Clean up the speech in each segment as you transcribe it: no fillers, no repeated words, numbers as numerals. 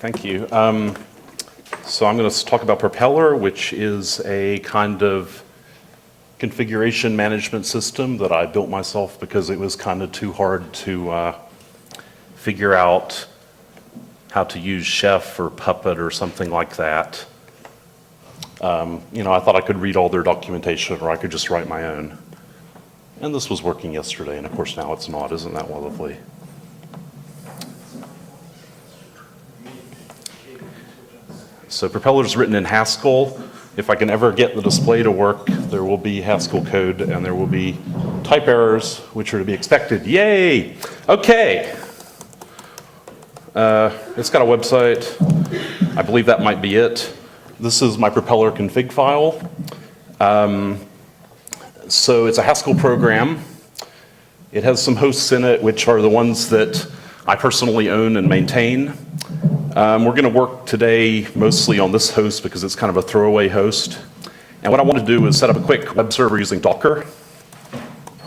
Thank you. So I'm going to talk about Propeller, which is a kind of configuration management system that I built myself because it was kind of too hard to figure out how to use Chef or Puppet or something like that. I thought I could read all their documentation or I could just write my own. And this was working yesterday, and of course now it's not. Isn't that lovely? So Propeller is written in Haskell. If I can ever get the display to work, there will be Haskell code and there will be type errors, which are to be expected. Yay! Okay. It's got a website. I believe that might be it. This is my Propeller config file. So it's a Haskell program. It has some hosts in it, which are the ones that I personally own and maintain. We're going to work today mostly on this host because it's kind of a throwaway host. And what I want to do is set up a quick web server using Docker.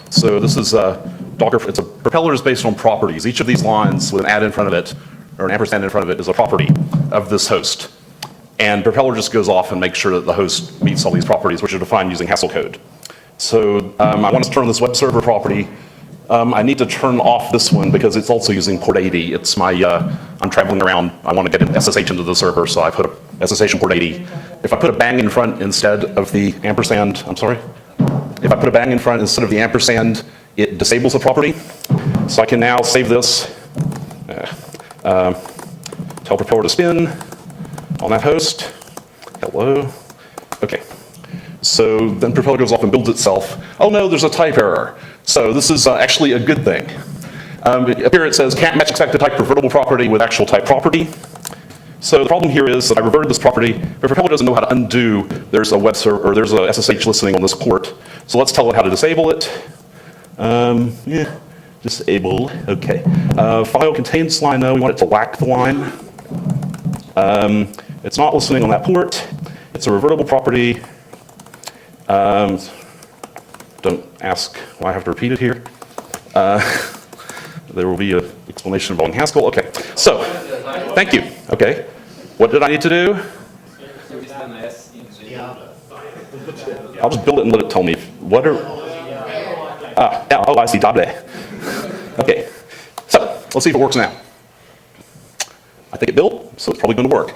So this is Docker. Propeller is based on properties. Each of these lines with an add in front of it, or an ampersand in front of it, is a property of this host. And Propeller just goes off and makes sure that the host meets all these properties, which are defined using Haskell code. So I want to turn this web server property. I need to turn off this one because it's also using port 80. It's my, I'm traveling around, I want to get an SSH into the server, so I put a SSH in port 80. If I put a bang in front instead of the ampersand, if I put a bang in front instead of the ampersand, it disables the property. So I can now save this, tell Propeller to spin on that host. Hello. Okay. So then Propeller goes off and builds itself. Oh no, there's a type error. So this is actually a good thing. Up here it says can't match expected type revertible property with actual type property. So the problem here is that I reverted this property, but Propeller doesn't know how to undo. There's a web server, or there's a SSH listening on this port. So let's tell it how to disable it. Disable, okay. File contains line, no, we want it to lack the line. It's not listening on that port. It's a revertible property. Don't ask why I have to repeat it here. There will be an explanation involving Haskell. Okay, so, thank you. Okay, what did I need to do? I'll just build it and let it tell me. What are, oh, I see, table. Okay, so, let's see if it works now. I think it built, so it's probably going to work.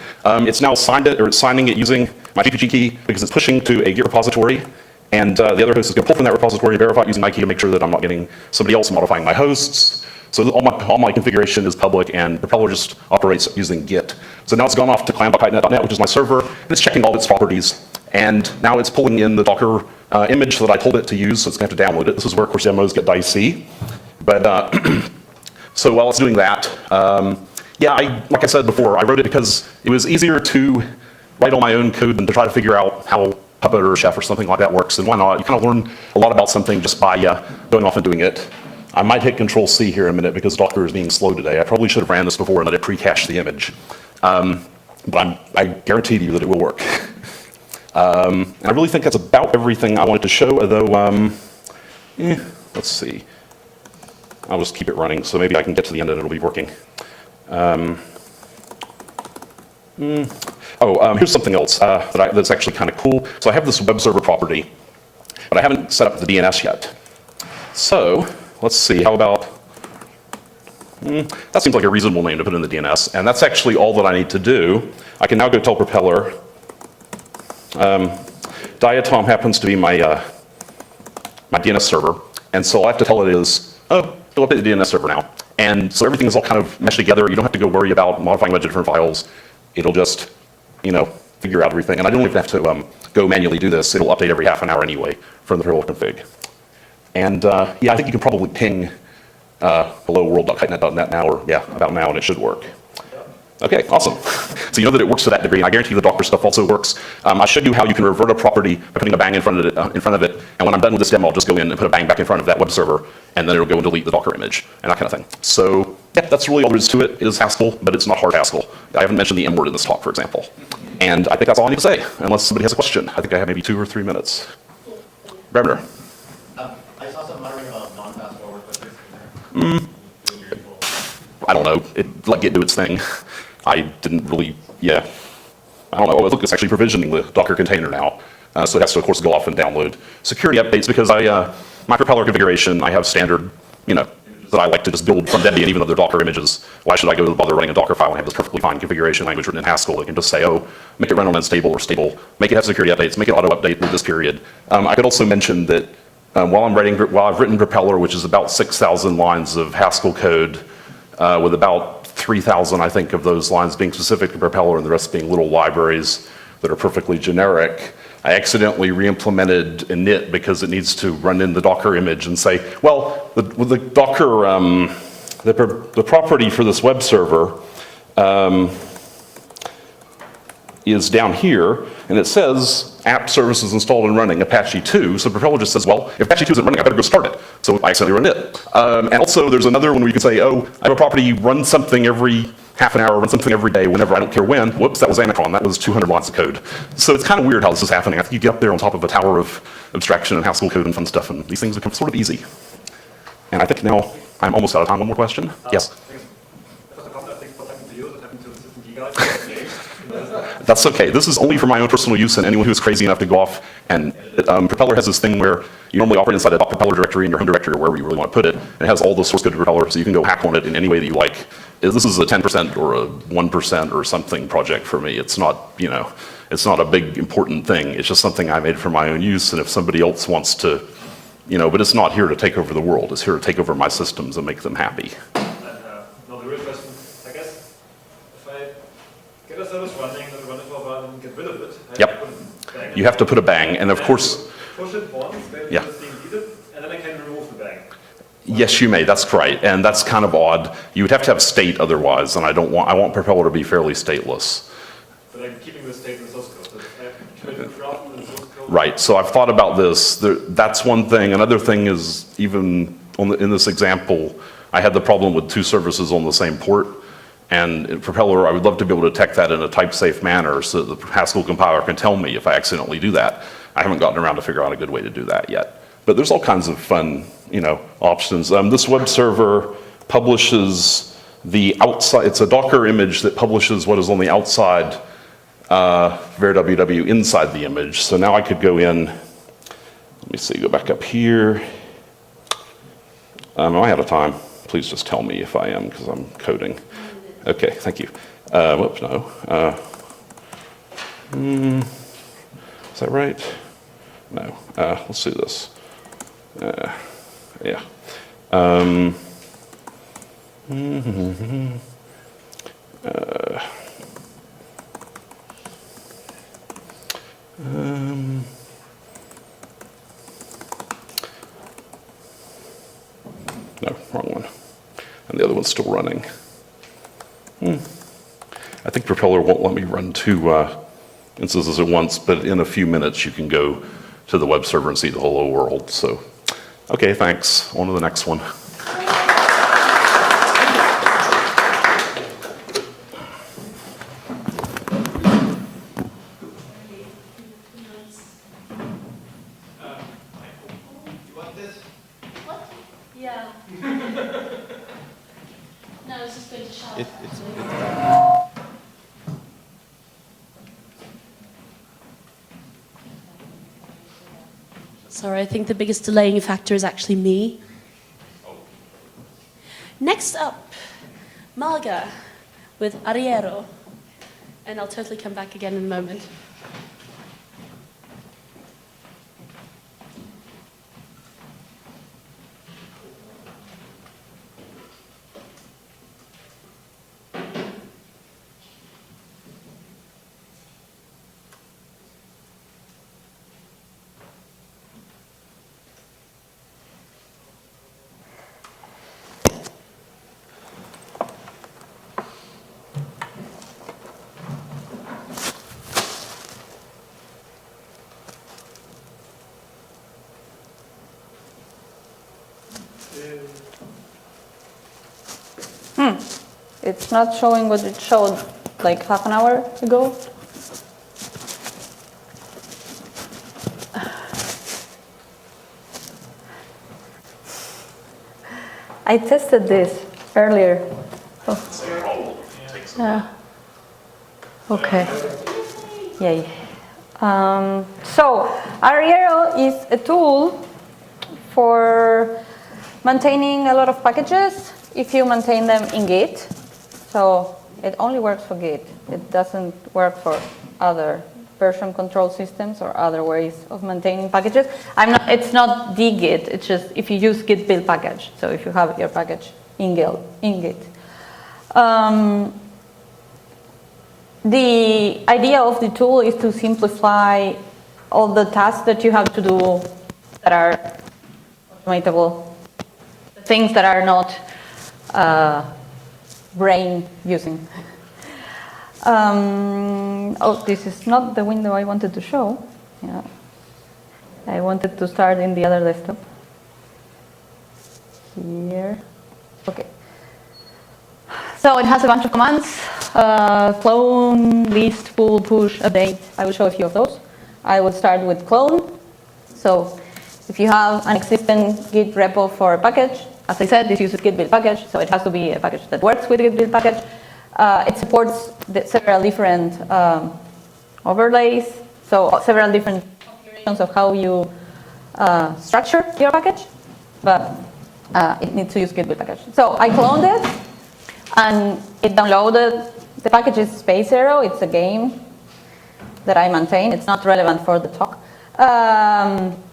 It's now signed it, or it's signing it using my GPG key because it's pushing to a Git repository, and the other host is going to pull from that repository, verify it using my key to make sure that I'm not getting somebody else modifying my hosts. So all my configuration is public, and Propeller just operates using Git. So now it's gone off to client.python.net, which is my server, and it's checking all its properties. And now it's pulling in the Docker image that I told it to use, so it's going to have to download it. This is where, of course, demos get dicey. But so while it's doing that, like I said before, I wrote it because it was easier to write all my own code than to try to figure out how Puppet or Chef or something like that works. And why not? You kind of learn a lot about something just by going off and doing it. I might hit Control-C here in a minute because Docker is being slow today. I probably should have ran this before and let it pre-cache the image. But I guarantee you that it will work. And I really think that's about everything I wanted to show, although, let's see. I'll just keep it running, so maybe I can get to the end and it'll be working. Here's something else that's actually kind of cool. So I have this web server property, but I haven't set up the DNS yet. So let's see, how about, that seems like a reasonable name to put in the DNS, and that's actually all that I need to do. I can now go tell Propeller. Diatom happens to be my DNS server, and so all I have to tell it is, go update the DNS server now. And so everything is all kind of meshed together. You don't have to go worry about modifying a bunch of different files. It'll just, figure out everything. And I don't even have to go manually do this. It'll update every half an hour anyway from the Propeller config. And I think you can probably ping hello world.kitnet.net now, or about now, and it should work. Okay, awesome. So you know that it works to that degree, and I guarantee the Docker stuff also works. I showed you how you can revert a property by putting a bang in front of it, and when I'm done with this demo, I'll just go in and put a bang back in front of that web server, and then it'll go and delete the Docker image, and that kind of thing. So that's really all there is to it. It is Haskell, but it's not hard Haskell. I haven't mentioned the M word in this talk, for example. And I think that's all I need to say, unless somebody has a question. I think I have maybe 2 or 3 minutes. Brenner. I saw some muttering about non-fast forward cookies. I don't know. Let Git do its thing. I didn't really, yeah. I don't know, look, it's actually provisioning the Docker container now. So it has to, of course, go off and download security updates because my propeller configuration, I have standard, that I like to just build from Debian, even though they're Docker images. Why should I go bother running a Docker file and have this perfectly fine configuration language written in Haskell that can just say, oh, make it run on unstable or stable, make it have security updates, make it auto-update with this period. I could also mention that while I've written Propeller, which is about 6,000 lines of Haskell code, with about 3,000, I think, of those lines being specific to Propeller and the rest being little libraries that are perfectly generic, I accidentally re-implemented init because it needs to run in the Docker image and say, well, with the Docker, the property for this web server is down here, and it says app services installed and running Apache 2. So Propeller just says, well, if Apache 2 isn't running, I better go start it. So I accidentally run it. And also there's another one where you can say, oh, I have a property, run something every half an hour, run something every day, whenever, I don't care when. Whoops, that was Anacron, that was 200 lines of code. So it's kind of weird how this is happening. I think you get up there on top of a tower of abstraction and Haskell code and fun stuff, and these things become sort of easy. And I think now I'm almost out of time. One more question? Yes? That's okay. This is only for my own personal use and anyone who's crazy enough to go off and Propeller has this thing where you normally operate inside a .propeller directory in your home directory or wherever you really want to put it. And it has all the source code of Propeller, so you can go hack on it in any way that you like. This is a 10% or a 1% or something project for me. It's not, it's not a big important thing. It's just something I made for my own use, and if somebody else wants to, but it's not here to take over the world. It's here to take over my systems and make them happy. Now the real question, I guess, if I get a service running and run it for a while and get rid of it, Yep. You have to put a bang, and of course, push it once, when yeah. it's being needed, and then I can remove the bang. Yes, you may, that's right, and that's kind of odd. You would have to have state otherwise, and I want Propeller to be fairly stateless. But I'm keeping the state in the source code. So I can drop in the source code. Right, so I've thought about this. That's one thing. Another thing is, even in this example, I had the problem with two services on the same port, and in Propeller, I would love to be able to detect that in a type-safe manner so that the Haskell compiler can tell me if I accidentally do that. I haven't gotten around to figure out a good way to do that yet. But there's all kinds of fun, options. This web server publishes the outside, it's a Docker image that publishes what is on the outside var.ww inside the image. So now I could go in, let me see, go back up here. Am I out of time? Please just tell me if I am, because I'm coding. Okay, thank you. Whoops, no. Is that right? No. Let's do this. Yeah. No, wrong one. And the other one's still running. I think Propeller won't let me run two instances at once, but in a few minutes you can go to the web server and see the whole world. So, okay, thanks. On to the next one. Yeah. No, it's just going to shout. Sorry, I think the biggest delaying factor is actually me. Next up, Malga with Arriero. And I'll totally come back again in a moment. It's not showing what it showed like half an hour ago. I tested this earlier. Oh. Okay. Yay. So Arriero is a tool for maintaining a lot of packages if you maintain them in Git. So it only works for Git. It doesn't work for other version control systems or other ways of maintaining packages. It's not the Git. It's just if you use Git build package. So if you have your package in Git. The idea of the tool is to simplify all the tasks that you have to do that are automatable, things that are not brain using. Oh, this is not the window I wanted to show. Yeah. I wanted to start in the other desktop. Here. Okay. So it has a bunch of commands, clone, list, pull, push, update. I will show a few of those. I will start with clone. So if you have an existing Git repo for a package, as I said, this uses Git build package, so it has to be a package that works with Git build package. It supports several different overlays, so several different configurations of how you structure your package, but it needs to use Git build package. So I cloned it. And it downloaded, the package is Space Zero, it's a game that I maintain, it's not relevant for the talk.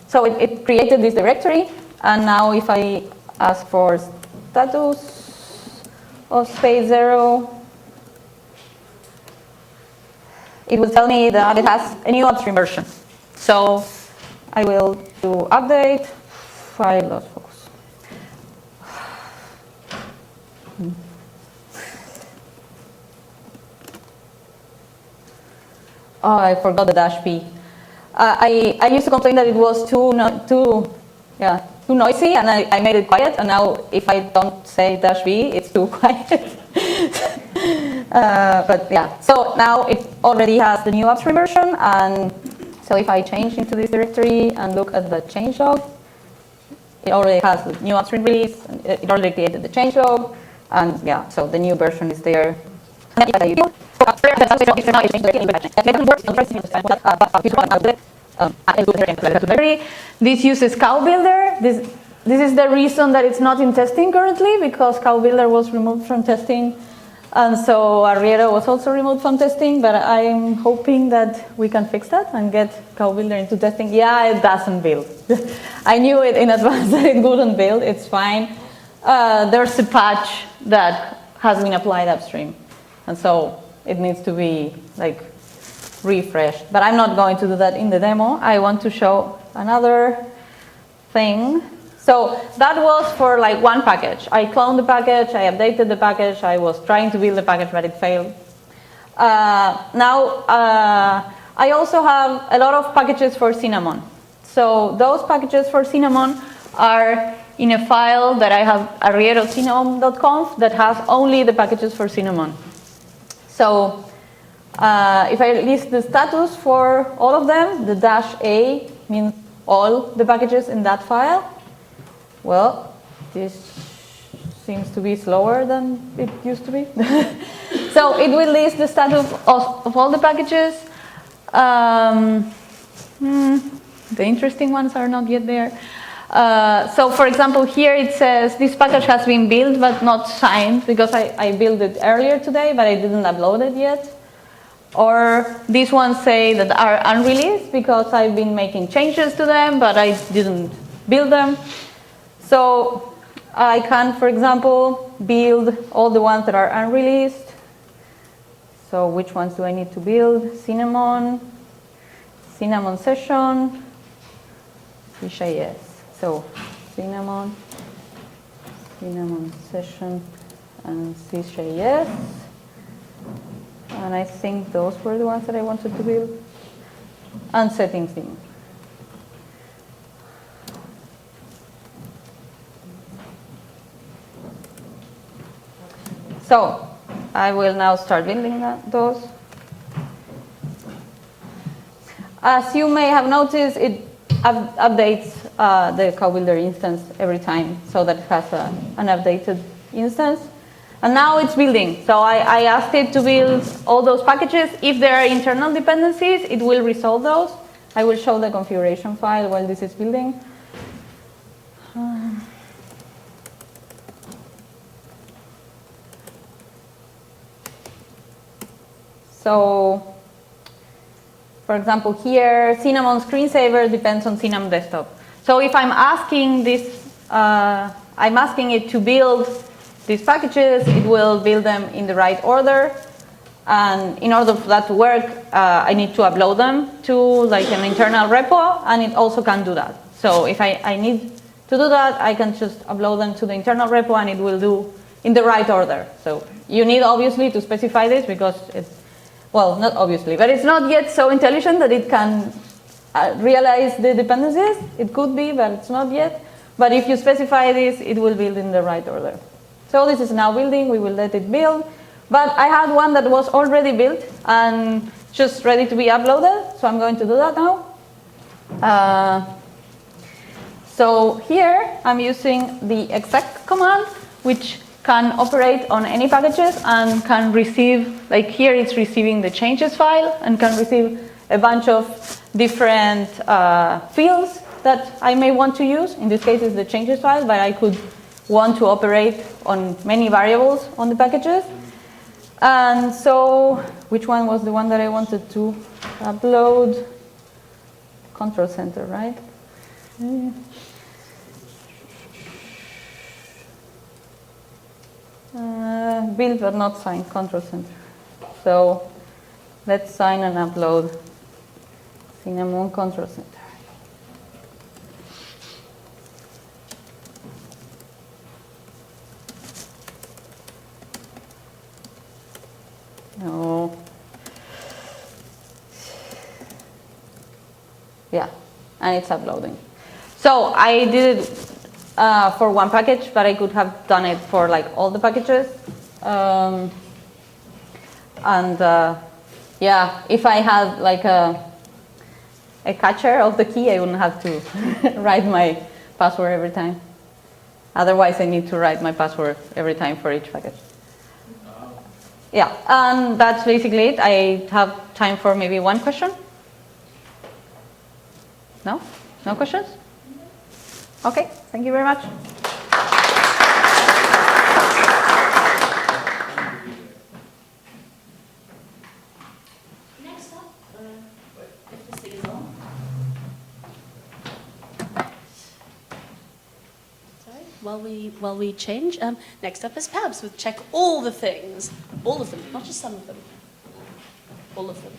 So it created this directory, and now if I ask for status of Space Zero, it will tell me that it has a new upstream version. So I will do update, I lost focus. Oh, I forgot the dash p. I used to complain that it was too noisy, and I made it quiet. And now, if I don't say dash b, it's too quiet. But yeah, so now it already has the new upstream version, and so if I change into this directory and look at the changelog, it already has the new upstream release. And it already created the changelog, and yeah, so the new version is there. This uses Cow Builder. This is the reason that it's not in testing currently, because Cow Builder was removed from testing, and so Arriero was also removed from testing. But I'm hoping that we can fix that and get Cow Builder into testing. Yeah, it doesn't build. I knew it in advance that it wouldn't build. It's fine. There's a patch that has been applied upstream, and so it needs to be like refreshed. But I'm not going to do that in the demo. I want to show another thing. So that was for like one package. I cloned the package, I updated the package, I was trying to build the package, but it failed. Now I also have a lot of packages for Cinnamon. So those packages for Cinnamon are in a file that I have, arriero-cinnamon.conf, that has only the packages for Cinnamon. So if I list the status for all of them, the -a means all the packages in that file. Well, this seems to be slower than it used to be. So it will list the status of all the packages. The interesting ones are not yet there. So for example, here it says this package has been built but not signed, because I built it earlier today, but I didn't upload it yet. Or these ones say that are unreleased because I've been making changes to them, but I didn't build them. So I can, for example, build all the ones that are unreleased. So which ones do I need to build? Cinnamon, Cinnamon session, fish.js. So Cinnamon, Cinnamon session, and fish.js. And I think those were the ones that I wanted to build. And settings theme. So I will now start building those. As you may have noticed, it updates the CowBuilder instance every time, so that it has an updated instance. And now it's building. So I asked it to build all those packages. If there are internal dependencies, it will resolve those. I will show the configuration file while this is building. So, for example, here, Cinnamon screensaver depends on Cinnamon desktop. So if I'm asking this, I'm asking it to build these packages, it will build them in the right order. And in order for that to work, I need to upload them to like an internal repo, and it also can do that. So if I need to do that, I can just upload them to the internal repo, and it will do in the right order. So you need obviously to specify this because it's, well, not obviously, but it's not yet so intelligent that it can realize the dependencies. It could be, but it's not yet. But if you specify this, it will build in the right order. So this is now building. We will let it build. But I had one that was already built and just ready to be uploaded. So I'm going to do that now. So here I'm using the exec command, which can operate on any packages and can receive, like here it's receiving the changes file and can receive a bunch of different fields that I may want to use. In this case it's the changes file, but I could want to operate on many variables on the packages. And so, which one was the one that I wanted to upload? Control center, right? Build but not signed, control center. So let's sign and upload Cinnamon control center. No. Yeah, and it's uploading. So I did it for one package, but I could have done it for like all the packages. Yeah, if I had like a catcher of the key, I wouldn't have to write my password every time. Otherwise, I need to write my password every time for each package. Yeah, and that's basically it. I have time for maybe one question. No? No questions? Okay, thank you very much. Next up, if this thing is on. Sorry, while we change, next up is Pabs with check all the things. All of them, not just some of them. All of them.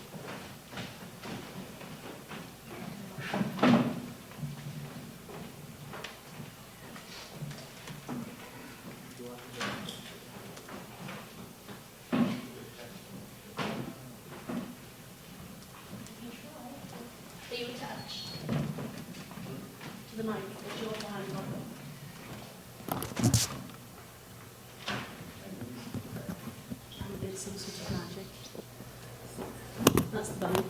Are you attached to the mic? Put your hand on it. And did some sort of magic. That's the button.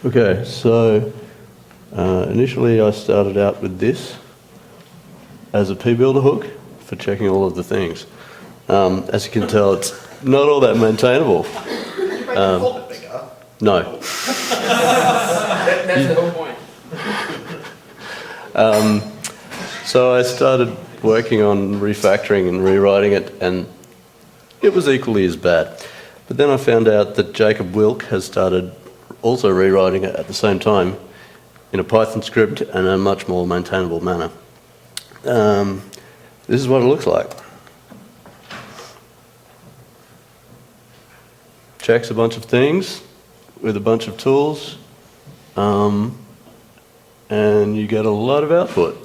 Okay, so initially I started out with this as a P-Builder hook for checking all of the things. As you can tell, it's not all that maintainable. You make the folder bigger. No. That's the whole point. So I started working on refactoring and rewriting it, and it was equally as bad. But then I found out that Jacob Wilk has started also rewriting it at the same time in a Python script and a much more maintainable manner. This is what it looks like. Checks a bunch of things with a bunch of tools, and you get a lot of output.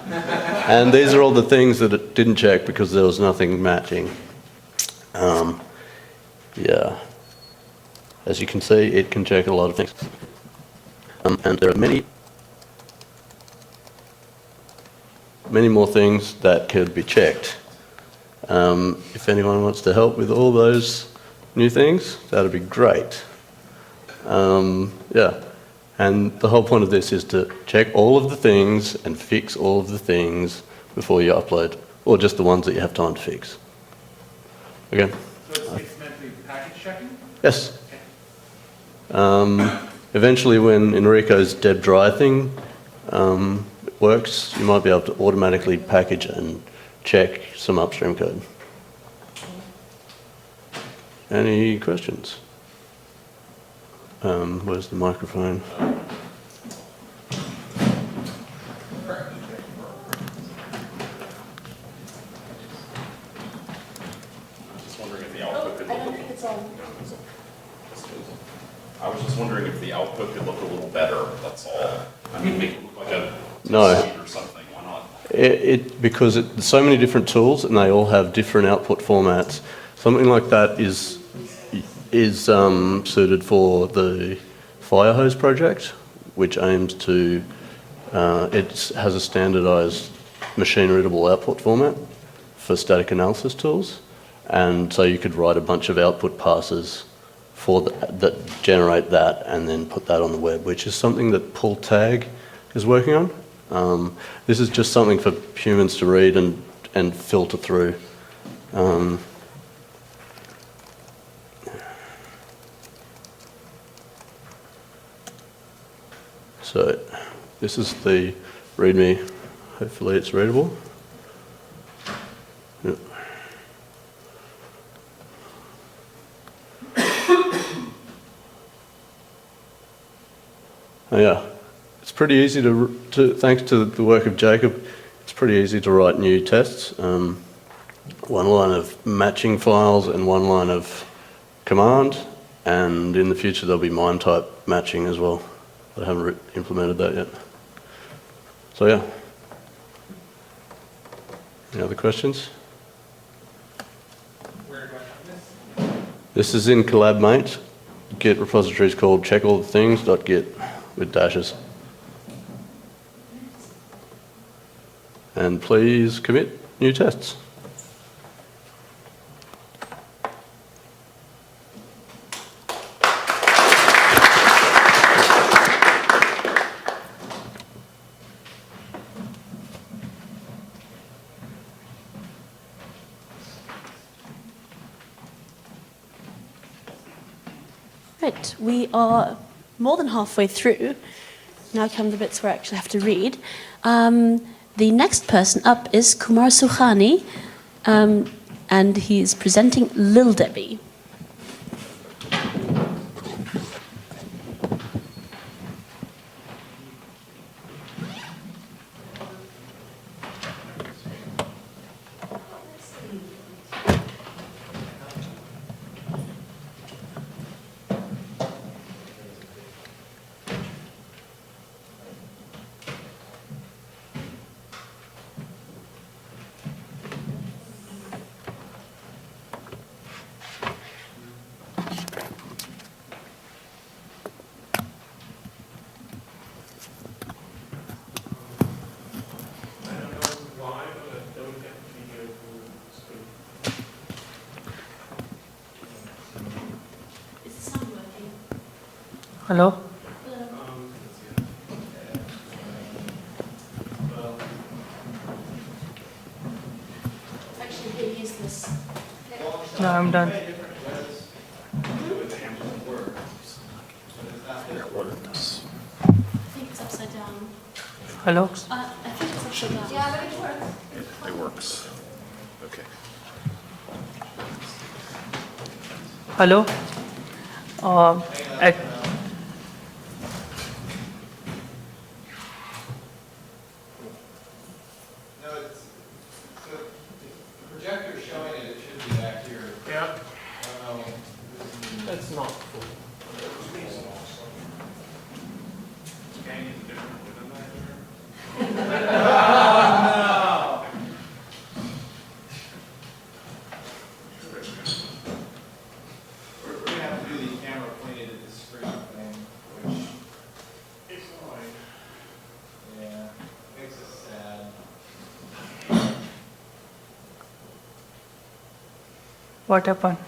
And these are all the things that it didn't check because there was nothing matching. Yeah. As you can see, it can check a lot of things. And there are many more things that could be checked. If anyone wants to help with all those new things, that'd be great. Yeah. And the whole point of this is to check all of the things and fix all of the things before you upload, or just the ones that you have time to fix. Again? So it's meant to be package checking? Yes. Eventually, when Enrico's deb dry thing works, you might be able to automatically package and check some upstream code. Any questions? Where's the microphone? Just wondering if the output could I don't look think it's on. I was just wondering if the output could look a little better, that's all. I mean, make it look like a No. seed or something, why not? Because there's so many different tools and they all have different output formats. Something like that is suited for the Firehose project, which aims to, it has a standardized machine-readable output format for static analysis tools. And so you could write a bunch of output passes for that generate that and then put that on the web, which is something that Paul Tagg is working on. This is just something for humans to read and filter through. So this is the README. Hopefully it's readable. Yep. Oh yeah, it's pretty easy to thanks to the work of Jacob, it's pretty easy to write new tests. One line of matching files and one line of command, and in the future there'll be MIME type matching as well. I haven't implemented that yet. So yeah. Any other questions? Where do I find this? This is in CollabMate. Git repository is called checkallthethings.git with dashes. And please commit new tests. Right, we are more than halfway through. Now come the bits where I actually have to read. The next person up is Kumar Sukhani, and he's presenting Lil Debbie. Is the sound working? Hello? Actually, here, use this. No, I'm done. I think it's upside down. Hello? I think it's upside down. Yeah, but it works. It works. Okay. Hello? At, No, it's, so the projector's showing it, it should be back here. Yeah, I don't know. that's not full. We're gonna have to do the camera pointed at the screen thing, which, It's annoying. yeah, makes us sad. what happened?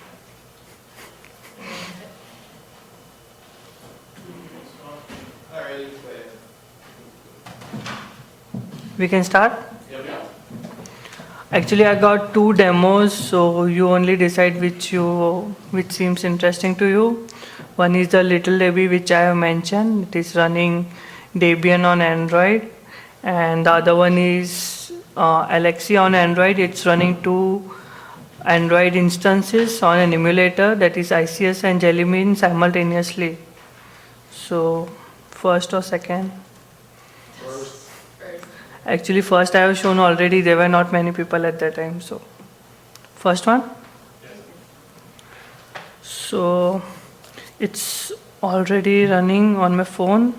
All right. We can start? Actually, I got 2 demos, so you only decide which seems interesting to you. One is the Little Debbie, which I have mentioned. It is running Debian on Android. And the other one is Alexi on Android. It's running 2 Android instances on an emulator, that is ICS and Jelly Bean simultaneously. So, first or second? Actually, first I have shown already. There were not many people at that time. So, first one. So, it's already running on my phone.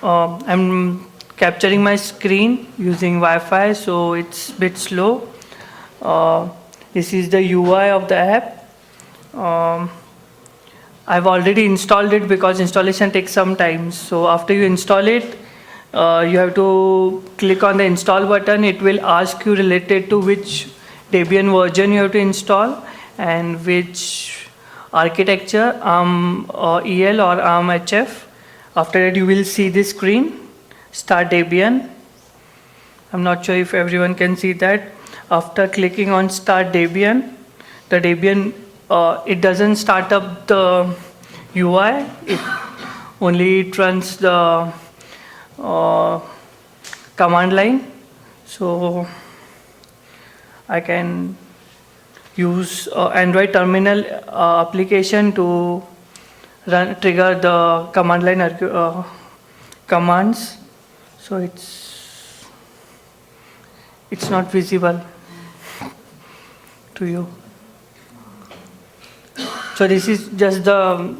I'm capturing my screen using Wi-Fi, so it's a bit slow. This is the UI of the app. I've already installed it because installation takes some time. So after you install it, you have to click on the install button. It will ask you related to which Debian version you have to install and which architecture, ARM EL or ARM HF. After that, you will see this screen, Start Debian. I'm not sure if everyone can see that. After clicking on Start Debian, the Debian, it doesn't start up the UI. It runs the command line. So I can use Android terminal application to trigger the command line commands. So it's not visible to you. So this is just the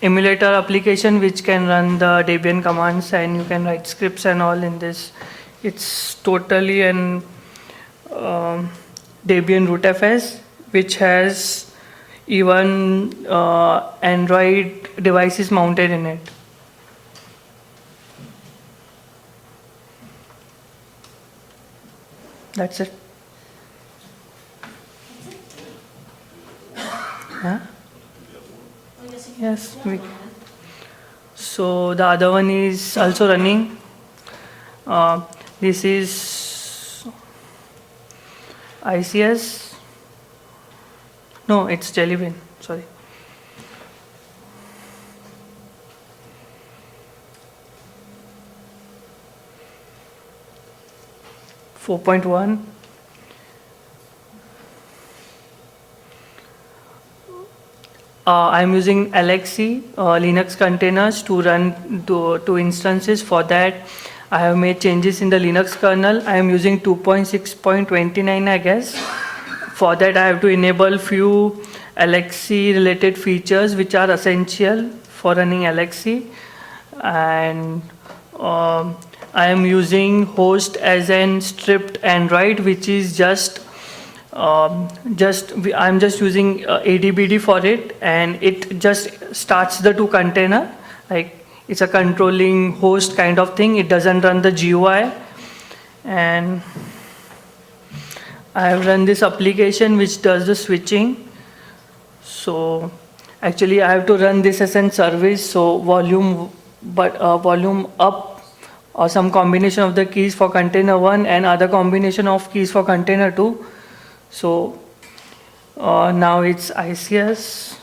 emulator application which can run the Debian commands, and you can write scripts and all in this. It's totally an Debian rootfs, which has even Android devices mounted in it. That's it. Huh? Yes. So the other one is also running. This is ICS. No, it's Jelly Bean. Sorry. .4.1. I'm using Alexi Linux containers to run two instances. For that, I have made changes in the Linux kernel. I am using 2.6.29, I guess. For that, I have to enable few Alexi related features which are essential for running Alexi. And I am using host as an stripped Android, which is I'm just using ADBD for it, and it just starts the 2 container, like it's a controlling host kind of thing. It doesn't run the GUI. And I have run this application which does the switching. So actually I have to run this as a service, so volume up or some combination of the keys for container 1 and other combination of keys for container 2. So now it's ICS.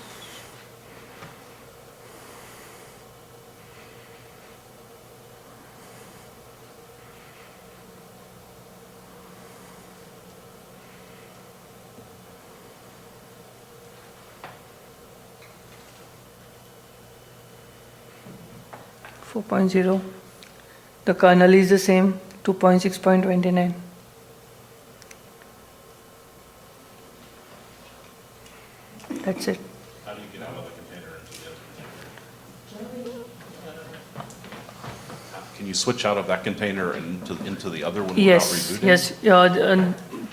.0. The kernel is the same, 2.6.29. That's it. How do you get out of the container into the other container? Can you switch out of that container and into the other one without rebooting? Yes,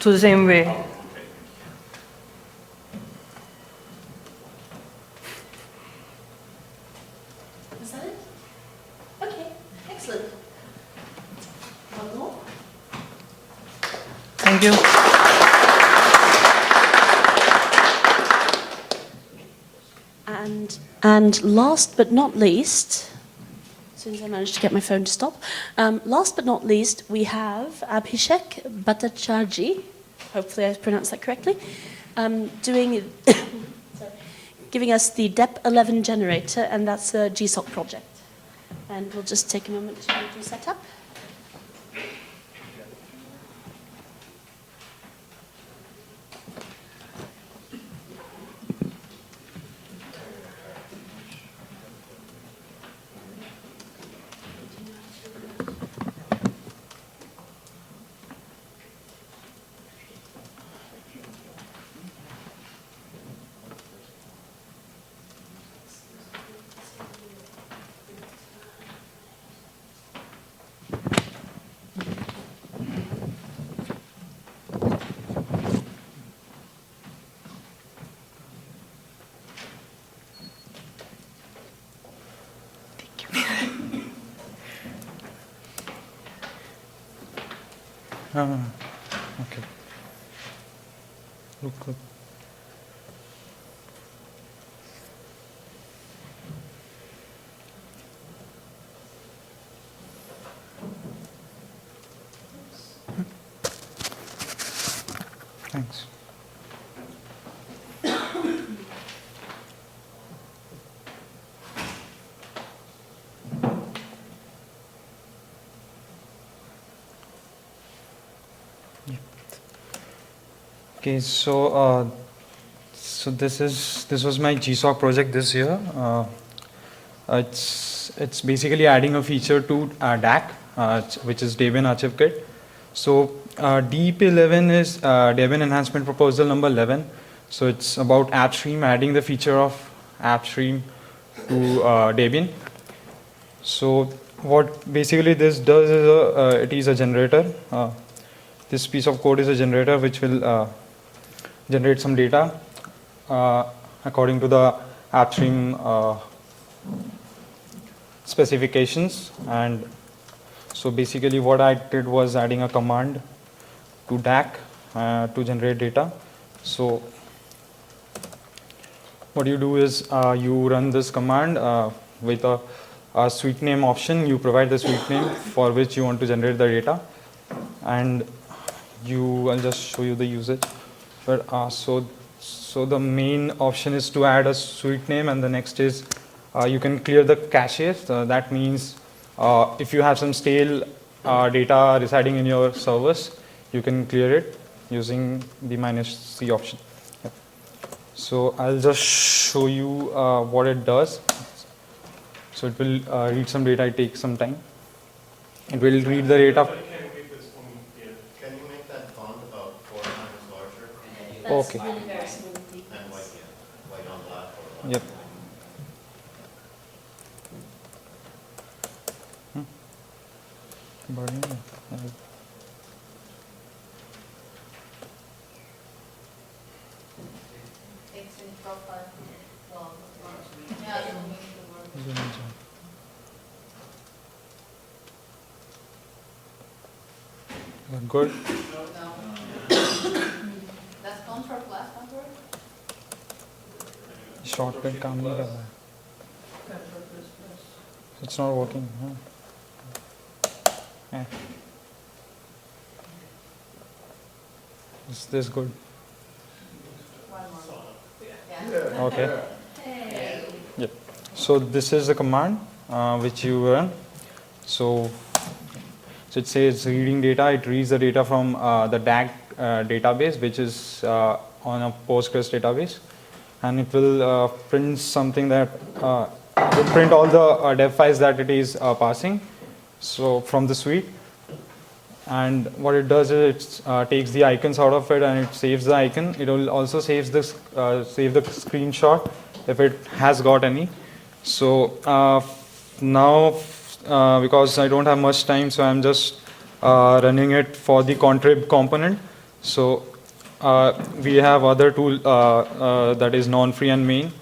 to the same way. Okay. Was that it? Okay, excellent. One more. Thank you. And last but not least, soon as I manage to get my phone to stop. Last but not least, we have Abhishek Bhattacharjee, hopefully I pronounced that correctly, giving us the DEP11 generator, and that's a GSOC project. And we'll just take a moment to do setup. Okay. Look good. Thanks. Okay, so this was my GSOC project this year. It's basically adding a feature to DAC, which is Debian Archive Kit. So DEP11 is Debian Enhancement Proposal number 11. So it's about AppStream, adding the feature of AppStream to Debian. So what basically this does is it is a generator. This piece of code is a generator which will generate some data according to the AppStream specifications. And so basically what I did was adding a command to DAC to generate data. So what you do is you run this command with a suite name option. You provide the suite name for which you want to generate the data, and I'll just show you the usage. But so the main option is to add a suite name, and the next is you can clear the caches. That means if you have some stale data residing in your servers, you can clear it using the -c option. Yep. So I'll just show you what it does. So it will read some data. It takes some time. It will read the data. Can you make that font about 4 times larger? Okay. And white on black? Or Yep. Good. That's control plus control? Shortcut काम नहीं कर रहा है. It's not working. Huh? Yeah. Is this good? Okay. Yep. So this is the command which you run. So it says reading data. It reads the data from the DAG database, which is on a Postgres database, and it will print something that it will print all the dev files that it is passing. So from the suite, and what it does is it takes the icons out of it and it saves the icon. It will also save the screenshot if it has got any. So now because I don't have much time, so I'm just running it for the contrib component. So we have other tool that is non-free and main,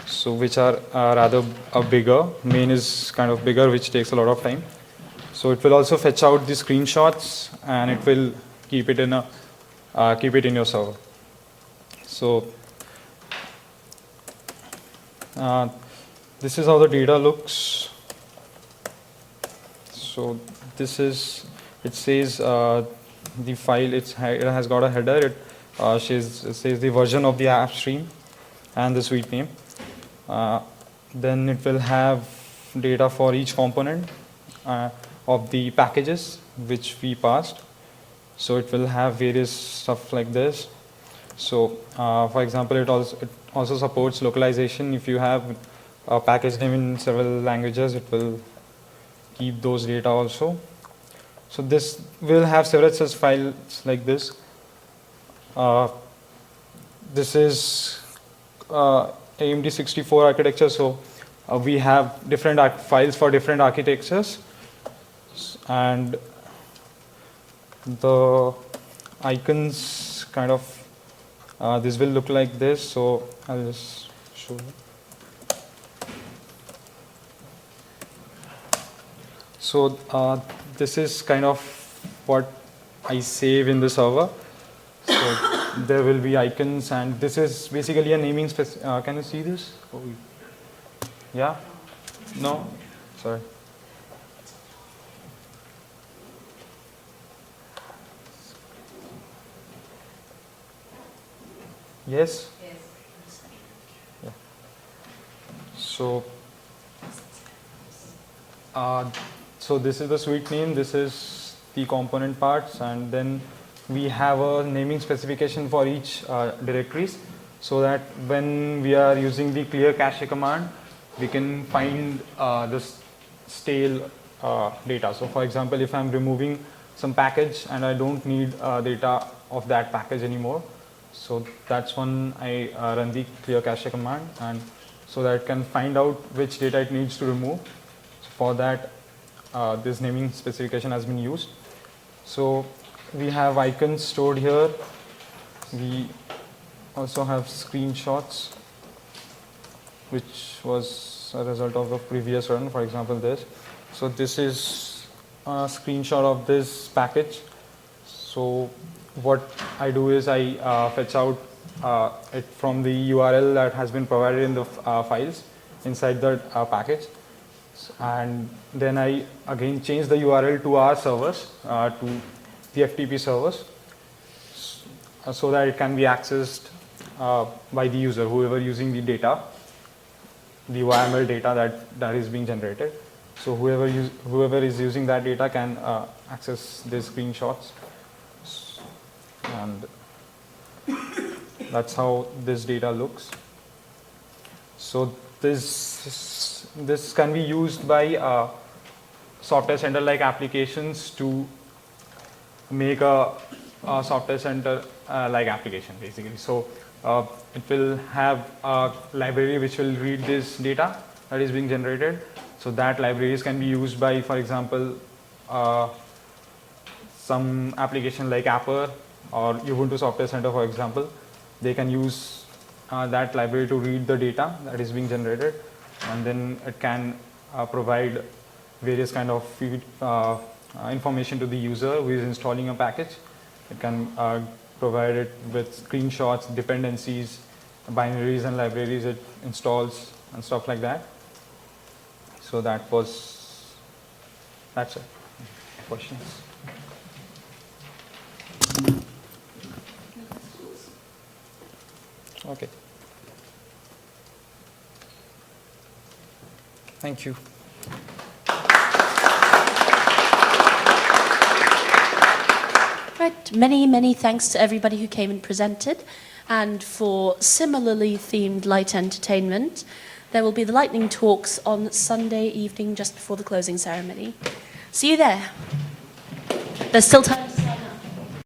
so which are rather bigger. Main is kind of bigger, which takes a lot of time. So it will also fetch out the screenshots and it will keep it in your server. So this is how the data looks. So this is, it says the file, it has got a header, it says the version of the app stream and the suite name. Then it will have data for each component of the packages which we passed. So it will have various stuff like this. So for example, it also supports localization. If you have a package name in several languages, it will keep those data also. So this will have several such files like this. This is AMD 64 architecture, so we have different files for different architectures, and the icons kind of this will look like this. So I'll just show you. So this is kind of what I save in the server. So there will be icons, and this is basically a naming can you see this? Oh, yeah? No? Sorry. Yes? Yeah. So this is the suite name, this is the component parts, and then we have a naming specification for each directories, so that when we are using the clear cache command, we can find this stale data. So for example, if I'm removing some package and I don't need data of that package anymore, so that's when I run the clear cache command, and so that it can find out which data it needs to remove. So for that, this naming specification has been used. So we have icons stored here. We also have screenshots, which was a result of a previous run, for example this. So this is a screenshot of this package. So what I do is I fetch out it from the URL that has been provided in the files inside the package, and then I again change the URL to our servers, to the FTP servers, so that it can be accessed by the user, whoever using the data, the YML data that is being generated. So whoever is using that data can access these screenshots, and that's how this data looks. So this can be used by software center like applications to make a software center like application basically. So it will have a library which will read this data that is being generated. So that libraries can be used by, for example, some application like Apple or Ubuntu Software Center, for example. They can use that library to read the data that is being generated, and then it can provide various kind of feed, information to the user who is installing a package. It can provide it with screenshots, dependencies, binaries and libraries it installs and stuff like that. So that's it. Questions? Okay. Thank you. Right, many thanks to everybody who came and presented. And for similarly themed light entertainment, there will be the lightning talks on Sunday evening just before the closing ceremony. See you there. There's still time.